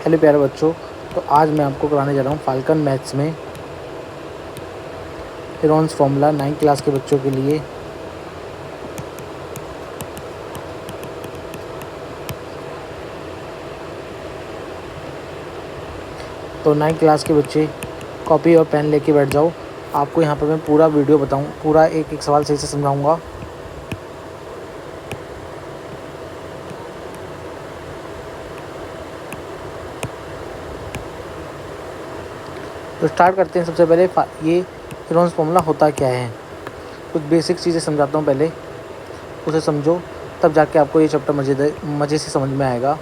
Hello प्यारे बच्चों, तो आज मैं आपको कराने जा रहा हूँ फाल्कन मैथ्स में हेरोन्स फॉर्मूला 9 क्लास के बच्चों के लिए। तो 9 क्लास के बच्चे कॉपी और पेन लेके बैठ जाओ। आपको यहाँ पर मैं पूरा वीडियो बताऊँ, पूरा एक एक सवाल सही से समझाऊँगा। तो स्टार्ट करते हैं। सबसे पहले ये हेरोन्स फॉर्मूला होता क्या है, कुछ बेसिक चीज़ें समझाता हूँ। पहले उसे समझो, तब जाके आपको ये चैप्टर मज़े से समझ में आएगा।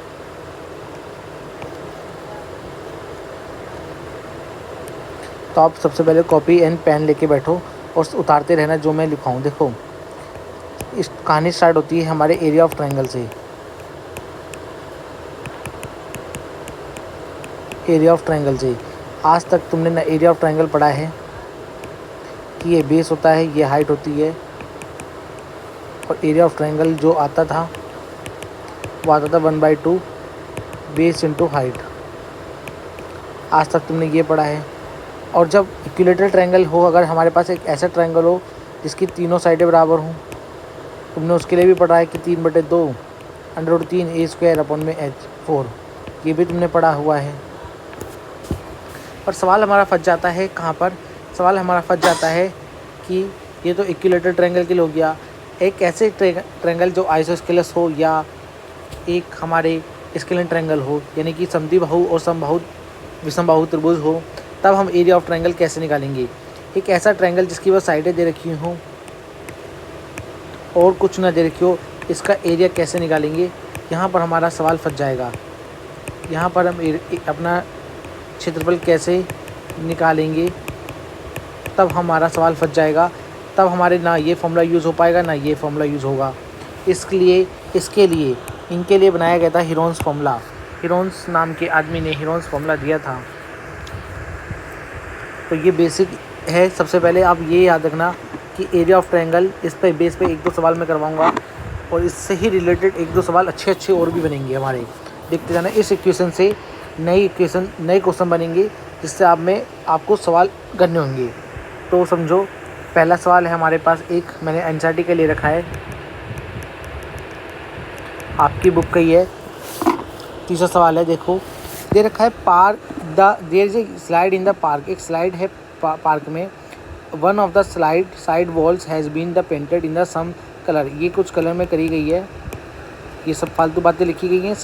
तो आप सबसे पहले कॉपी एंड पेन लेके बैठो और उतारते रहना जो मैं लिखाऊँ। देखो, इस कहानी स्टार्ट होती है हमारे एरिया ऑफ ट्रायंगल से। एरिया ऑफ ट्रायंगल से आज तक तुमने ना एरिया ऑफ ट्रायंगल पढ़ा है कि ये बेस होता है, ये हाइट होती है, और एरिया ऑफ ट्रायंगल जो आता था वो आता था 1/2 बेस इंटू हाइट। आज तक तुमने ये पढ़ा है। और जब इक्विलेटरल ट्रायंगल हो, अगर हमारे पास एक ऐसा ट्रायंगल हो जिसकी तीनों साइडें बराबर हों, तुमने उसके लिए भी पढ़ा है कि 3/2 √3 a²/4, ये भी तुमने पढ़ा हुआ है। पर सवाल हमारा फंस जाता है कहाँ पर? सवाल हमारा फंस जाता है कि ये तो इक्विलेटरल ट्रायंगल के लिए हो गया, एक ऐसे ट्रायंगल जो आइसोस्केलस हो या एक हमारे स्केलेन ट्रायंगल हो, यानी कि समद्विबाहु और समबाहु विषमबाहु त्रिभुज हो, तब हम एरिया ऑफ ट्रायंगल कैसे निकालेंगे? एक ऐसा ट्रायंगल जिसकी वह साइडें दे रखी हों और कुछ ना दे रखी हो, इसका एरिया कैसे निकालेंगे? यहाँ पर हमारा सवाल फंस जाएगा। यहाँ पर हम अपना क्षेत्रफल कैसे निकालेंगे, तब हमारा सवाल फंस जाएगा। तब हमारे ना ये फॉर्मूला यूज़ हो पाएगा ना ये फॉर्मूला यूज़ होगा। इसके लिए इनके लिए बनाया गया था हेरोन्स फॉर्मूला। हेरोन्स नाम के आदमी ने हेरोन्स फॉर्मूला दिया था। तो ये बेसिक है। सबसे पहले आप ये याद रखना कि एरिया ऑफ ट्रायंगल, इस पे बेस पे 1-2 सवाल मैं करवाऊंगा और इससे ही रिलेटेड 1-2 सवाल अच्छे और भी बनेंगे हमारे। देखते जाना, इस इक्वेशन से नए क्वेश्चन बनेंगे जिससे आपको सवाल करने होंगे। तो समझो, पहला सवाल है हमारे पास, एक मैंने एनसीईआरटी के लिए रखा है, आपकी बुक का ही है। तीसरा सवाल है, देखो दे रखा है there is a slide in the park. एक स्लाइड है पार्क में। One of the side walls has been the painted in the some colour. ये कुछ कलर में करी गई है। ये सब फालतू बातें लिखी गई हैं।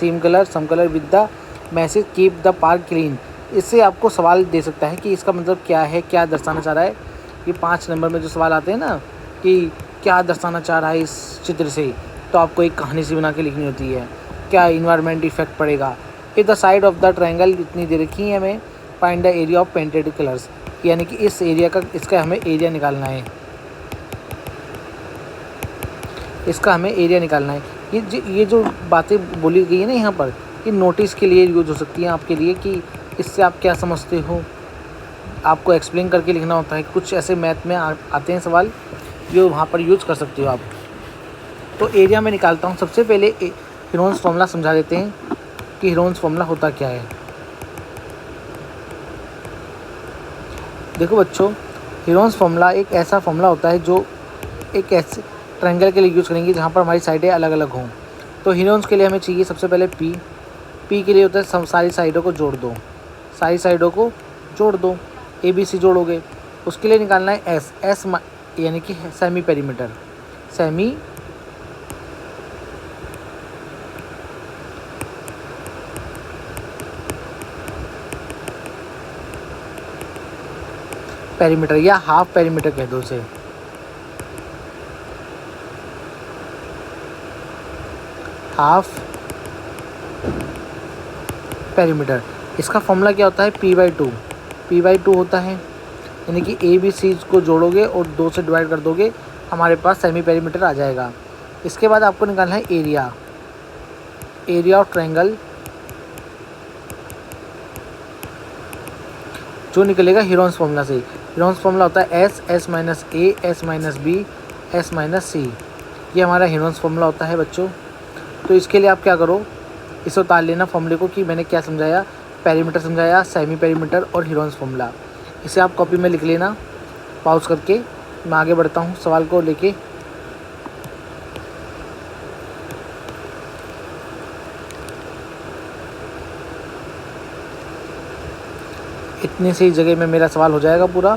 Some colour with the message keep the park clean. इससे आपको सवाल दे सकता है कि इसका मतलब क्या है, क्या दर्शाना चाह रहा है। ये 5 नंबर में जो सवाल आते हैं ना कि क्या दर्शाना चाह रहा है इस चित्र से, तो आपको एक कहानी सी बना के लिखनी होती है। क्या इन्वायरमेंट इफेक्ट पड़ेगा। If the side of the triangle इतनी दे रखी है हमें, find the area of painted colours, यानी कि इसका हमें एरिया निकालना है। इसका हमें एरिया निकालना है। ये जो बातें बोली गई है ना यहाँ पर, ये नोटिस के लिए यूज हो सकती हैं आपके लिए कि इससे आप क्या समझते हो। आपको एक्सप्लेन करके लिखना होता है। कुछ ऐसे मैथ में आते हैं सवाल जो वहाँ पर यूज़ कर सकते हो आप। तो एरिया में निकालता हूँ। सबसे पहले हेरोन्स फॉर्मूला समझा देते हैं कि हेरोन्स फॉर्मूला होता क्या है। देखो बच्चों, हेरोन्स फॉर्मूला एक ऐसा फॉर्मूला होता है जो एक ऐसे ट्रायंगल के लिए यूज़ करेंगे जहाँ पर हमारी साइडें अलग अलग हों। तो हेरोन्स के लिए हमें चाहिए सबसे पहले पी के लिए होता है सारी साइडों को जोड़ दो। सारी साइडों को जोड़ दो, ABC जोड़ोगे। उसके लिए निकालना है एस यानी कि सेमी पेरीमीटर। सेमी पेरीमीटर या हाफ पेरीमीटर कह दो उसे। Half perimeter. इसका फॉर्मूला क्या होता है? P/2 होता है, यानी कि ABC को जोड़ोगे और 2 से डिवाइड कर दोगे, हमारे पास सेमी पेरीमीटर आ जाएगा। इसके बाद आपको निकालना है एरिया ऑफ ट्रायंगल, जो निकलेगा हेरोन्स फॉर्मूला से। हेरोन्स फॉर्मूला होता है S - A S - B S - C। ये हमारा हेरोन्स फॉर्मूला होता है बच्चों। तो इसके लिए आप क्या करो, इसे उतार लेना फॉर्मूले को कि मैंने क्या समझाया। पेरीमीटर समझाया, सेमी पेरीमीटर और हीरोन्स फॉर्मूला। इसे आप कॉपी में लिख लेना पॉज करके। मैं आगे बढ़ता हूँ सवाल को लेके। इतनी सी जगह में मेरा सवाल हो जाएगा पूरा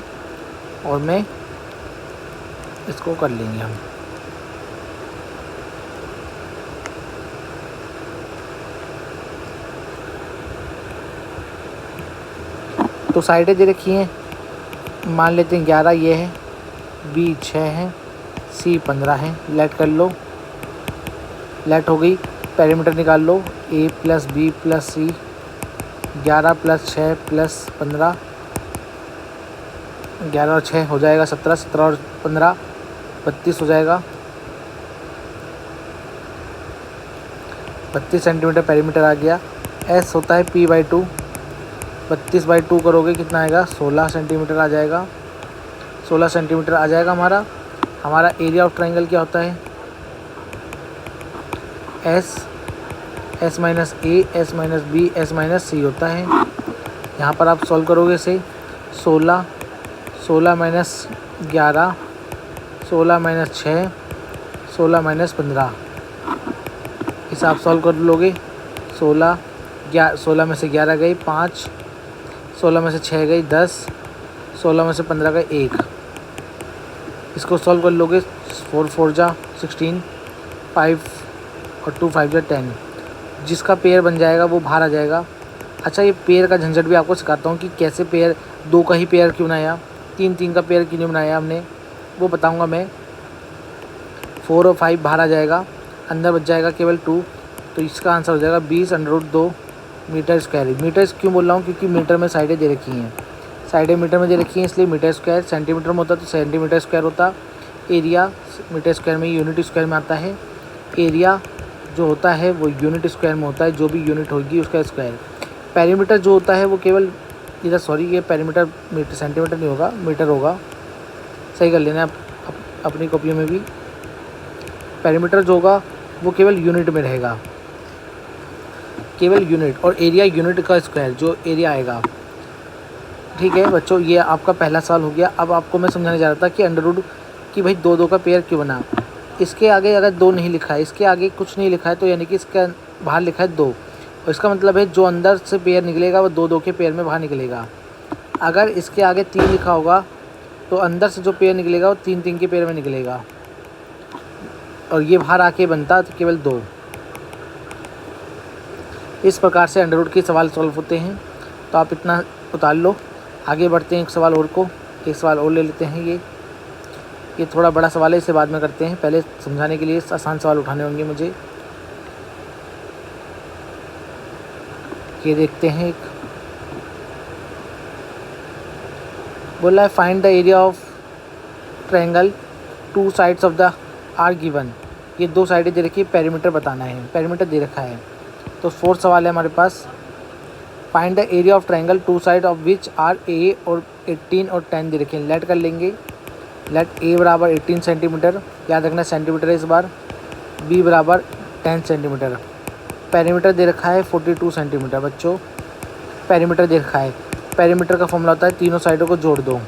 और मैं इसको कर लेंगे हम। तो साइडें दे रखी हैं, मान लेते हैं 11 ये है, बी 6 है, सी 15 है। लेट कर लो, लेट हो गई। पेरीमीटर निकाल लो, ए प्लस बी प्लस सी, 11 प्लस 6 प्लस 15, 11 और 6 हो जाएगा 17, 17 और 15 32 हो जाएगा। 32 सेंटीमीटर पेरीमीटर आ गया। एस होता है p/2, 32/2 करोगे कितना आएगा, 16 सेंटीमीटर आ जाएगा। 16 सेंटीमीटर आ जाएगा हमारा एरिया ऑफ ट्रायंगल क्या होता है, S minus A, S minus B, S minus C होता है। यहाँ पर आप सॉल्व करोगे इसे, 16 माइनस 11, 16 माइनस 6, 16 माइनस 15, इसे आप सॉल्व कर लोगे। 16 में से 11 गई 5, 16 में से 6 गई 10, 16 में से 15 गई 1। इसको सॉल्व कर लोगे, 4 4 जा 16, 5 और 2 5 जा 10। जिसका पेयर बन जाएगा वो बाहर आ जाएगा। अच्छा, ये पेयर का झंझट भी आपको सिखाता हूँ कि कैसे पेयर, 2 का ही पेयर क्यों बनाया, 3 का पेयर क्यों नहीं बनाया हमने, वो बताऊँगा मैं। 4 और 5 बाहर आ जाएगा, अंदर बच जाएगा केवल 2। तो इसका आंसर हो जाएगा 20√2 मीटर स्क्वायर। मीटर क्यों बोल रहा हूँ, क्योंकि मीटर में साइडें दे रखी हैं, साइडें मीटर में दे रखी हैं इसलिए मीटर स्क्वायर। सेंटीमीटर में होता तो सेंटीमीटर स्क्वायर होता। एरिया मीटर स्क्वायर में यूनिट स्क्वायर में आता है। एरिया जो होता है वो यूनिट स्क्वायर में होता है, जो भी यूनिट होगी उसका स्क्वायर। पेरीमीटर जो होता है वो केवल इधर, सॉरी ये पेरीमीटर मीटर सेंटीमीटर नहीं होगा, मीटर होगा, सही कर लेना अपनी कॉपियों में भी। पेरीमीटर जो होगा वो केवल यूनिट में रहेगा, केवल यूनिट। और एरिया यूनिट का स्क्वायर जो एरिया आएगा। ठीक है बच्चों, ये आपका पहला सवाल हो गया। अब आपको मैं समझाने जा रहा था कि अंडर रूट कि भाई 2 का पेयर क्यों बना। इसके आगे अगर 2 नहीं लिखा है, इसके आगे कुछ नहीं लिखा है, तो यानी कि इसका बाहर लिखा है 2, और इसका मतलब है जो अंदर से पेयर निकलेगा वो 2 के पेयर में बाहर निकलेगा। अगर इसके आगे 3 लिखा होगा तो अंदर से जो पेयर निकलेगा वो 3 के पेयर में निकलेगा, और ये बाहर आके बनता तो केवल 2। इस प्रकार से अंडर रूट के सवाल सॉल्व होते हैं। तो आप इतना उतार लो। आगे बढ़ते हैं, एक सवाल और ले लेते हैं। ये थोड़ा बड़ा सवाल है, इसे बाद में करते हैं, पहले समझाने के लिए आसान सवाल उठाने होंगे मुझे। ये देखते हैं, एक बोला है find the area of triangle 2 sides of the are given. ये 2 साइडें दे रखी है, पेरीमीटर बताना है, पेरीमीटर दे रखा है। तो 4 सवाल है हमारे पास। Find the area of triangle 2 side of which are A और 18 और 10 दे रखे हैं। लेट कर लेंगे। लेट ए बराबर 18 सेंटीमीटर, याद रखना सेंटीमीटर है इस बार। बी बराबर 10 सेंटीमीटर। पेरीमीटर दे रखा है 42 सेंटीमीटर। बच्चों पेरीमीटर दे रखा है, पेरीमीटर का फॉर्मूला होता है तीनों साइडों को जोड़ दो।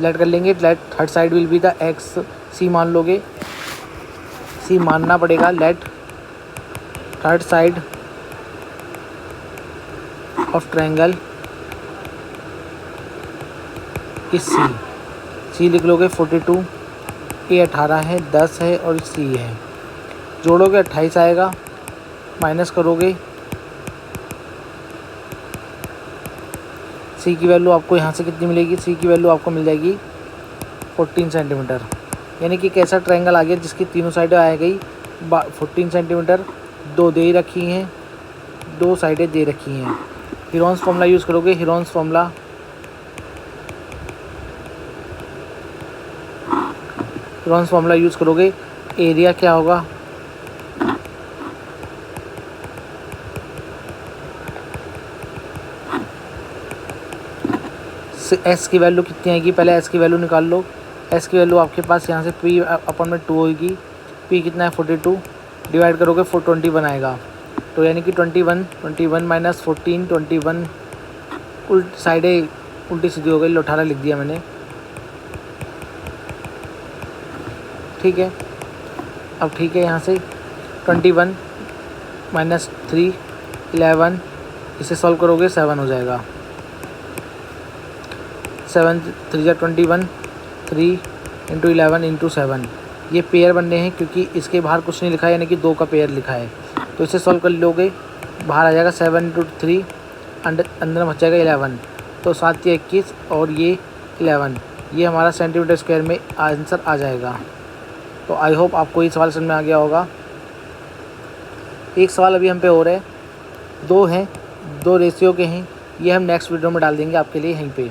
लेट कर लेंगे। Let third side will be the X, C मान लोगे, सी मानना पड़ेगा। Let third side of triangle इस सी लिख लोगे। 42, ए 18 है, 10 है और सी है, जोड़ोगे 28 आएगा, माइनस करोगे, सी की वैल्यू आपको यहाँ से कितनी मिलेगी, सी की वैल्यू आपको मिल जाएगी 14 सेंटीमीटर। यानी कि कैसा ट्रायंगल आ गया जिसकी तीनों साइडें आ गई 14 सेंटीमीटर। 2 दे रखी हैं, 2 साइडें दे रखी हैं। हीरोन्स फॉर्मूला यूज़ करोगे। हीरोन्स फॉर्मूला यूज़ करोगे। एरिया क्या होगा, एस की वैल्यू कितनी आएगी, पहले एस की वैल्यू निकाल लो। एस की वैल्यू आपके पास यहाँ से पी अपन में 2 होगी। पी कितना है 42, डिवाइड करोगे 420 बनाएगा। तो यानी कि 21 माइनस 14, 21 साइडें उल्टी सीधी हो गई, 18 लिख दिया मैंने। ठीक है, अब ठीक है, यहाँ से 21 माइनस 3 11, इसे सॉल्व करोगे 7 हो जाएगा। 7 3 जा 21, 3 इंटू 11 इंटू 7, ये पेयर बनने हैं क्योंकि इसके बाहर कुछ नहीं लिखा है, यानी कि 2 का पेयर लिखा है। तो इसे सॉल्व कर लोगे, बाहर आ जाएगा 7 इंटू 3, अंदर बच जाएगा 11, तो 7 या 21 और ये 11, ये हमारा सेंटीमीटर स्क्वायर में आंसर आ जाएगा। तो आई होप आपको ये सवाल समझ में आ गया होगा। एक सवाल अभी हम पे हो रहे हैं, 2 हैं, 2 रेशियो के हैं, ये हम नेक्स्ट वीडियो में डाल देंगे आपके लिए यहीं पे।